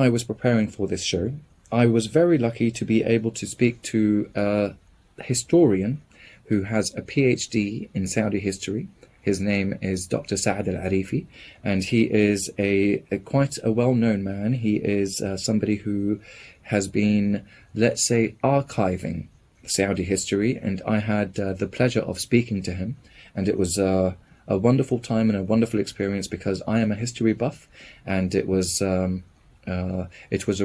I was preparing for this show, I was very lucky to be able to speak to a historian who has a PhD in Saudi history. His name is Dr. Saad Alarifi, and he is a quite a well-known man. He is somebody who has been, let's say, archiving Saudi history, and I had the pleasure of speaking to him, and it was a wonderful time and a wonderful experience because I am a history buff, and it was a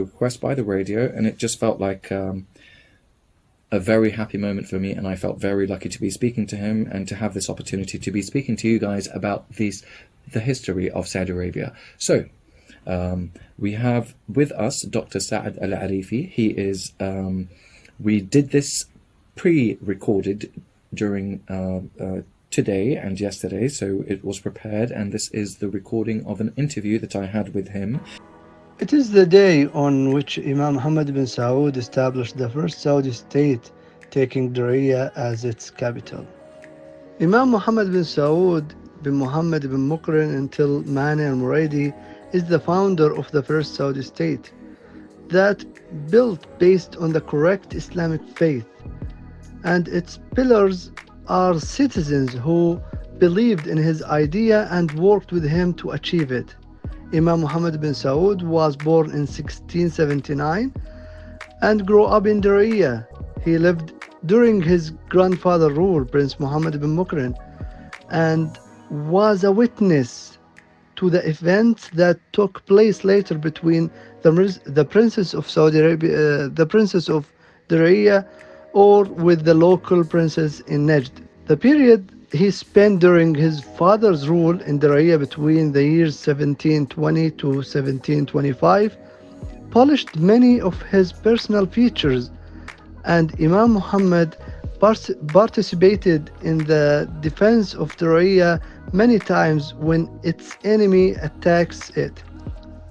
request by the radio, and it just felt like a very happy moment for me, and I felt very lucky to be speaking to him and to have this opportunity to be speaking to you guys about the history of Saudi Arabia. So we have with us Dr. Saad Alarifi. He is we did this pre-recorded during today and yesterday, so it was prepared, and this is the recording of an interview that I had with him. It is the day on which Imam Muhammad bin Saud established the first Saudi state, taking Diriyah as its capital. Imam Muhammad bin Saud bin Muhammad bin Mukrin until Mani al-Muradi is the founder of the first Saudi state that built based on the correct Islamic faith, and its pillars are citizens who believed in his idea and worked with him to achieve it. Imam Muhammad bin Saud was born in 1679 and grew up in Diriyah. He lived during his grandfather's rule, Prince Muhammad bin Mukrin, and was a witness to the events that took place later between the Princess of Saudi Arabia, the Princess of Diriyah, or with the local princess in Najd. The period he spent during his father's rule in Diriyah between the years 1720 to 1725 polished many of his personal features, and Imam Muhammad participated in the defense of Diriyah many times when its enemy attacks it.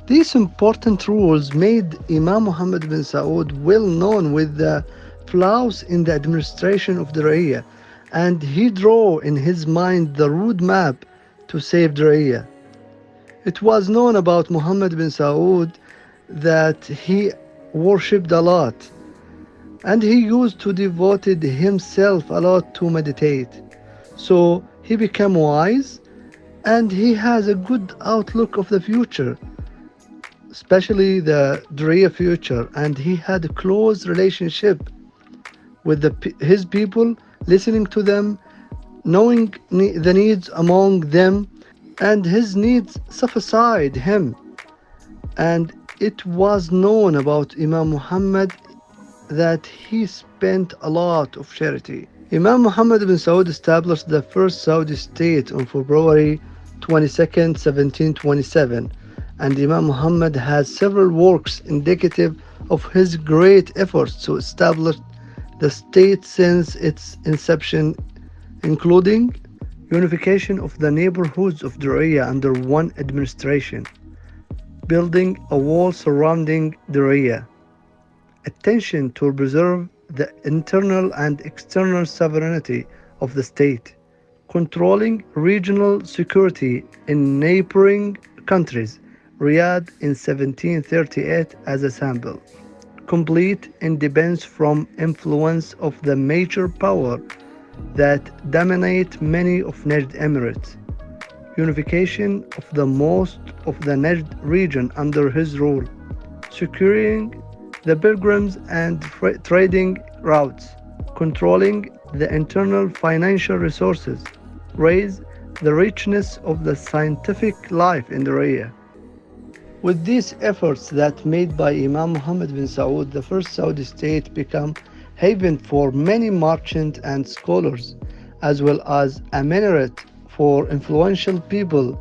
These important rules made Imam Muhammad bin Saud well known with the flaws in the administration of Diriyah, and he drew in his mind the roadmap to save Diriyah. It was known about Muhammad bin Saud that he worshipped a lot, and he used to devote himself a lot to meditate. So he became wise, and he has a good outlook of the future, especially the Diriyah future, and he had a close relationship with his people, listening to them, knowing the needs among them, and his needs sufficed him. And it was known about Imam Muhammad that he spent a lot of charity. Imam Muhammad bin Saud established the first Saudi state on February 22nd, 1727, and Imam Muhammad has several works indicative of his great efforts to establish the state since its inception, including unification of the neighborhoods of Diriyah under one administration, building a wall surrounding Diriyah, attention to preserve the internal and external sovereignty of the state, controlling regional security in neighboring countries, Riyadh in 1738 as a sample, complete independence from influence of the major power that dominate many of Najd Emirates, unification of the most of the Najd region under his rule, securing the pilgrims and trading routes, controlling the internal financial resources, raise the richness of the scientific life in the area. With these efforts that made by Imam Muhammad bin Saud, the first Saudi state became haven for many merchants and scholars, as well as a minaret for influential people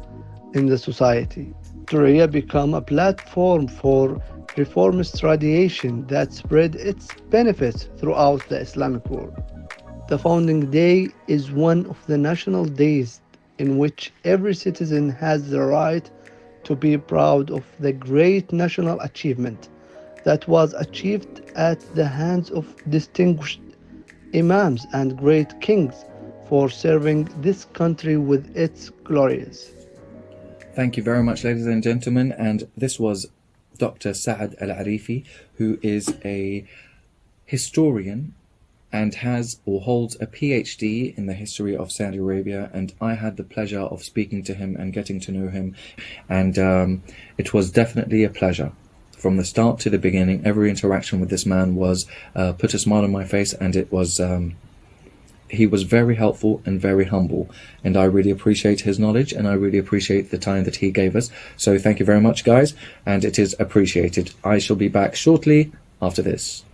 in the society. Diriyah became a platform for reformist radiation that spread its benefits throughout the Islamic world. The founding day is one of the national days in which every citizen has the right to be proud of the great national achievement that was achieved at the hands of distinguished imams and great kings for serving this country with its glories. Thank you very much, ladies and gentlemen, and this was Dr. Saad Alarifi, who is a historian and has or holds a PhD in the history of Saudi Arabia. And I had the pleasure of speaking to him and getting to know him. And it was definitely a pleasure. From the start to the beginning, every interaction with this man was put a smile on my face, and it was he was very helpful and very humble, and I really appreciate his knowledge, and I really appreciate the time that he gave us. So thank you very much, guys, and it is appreciated. I shall be back shortly after this.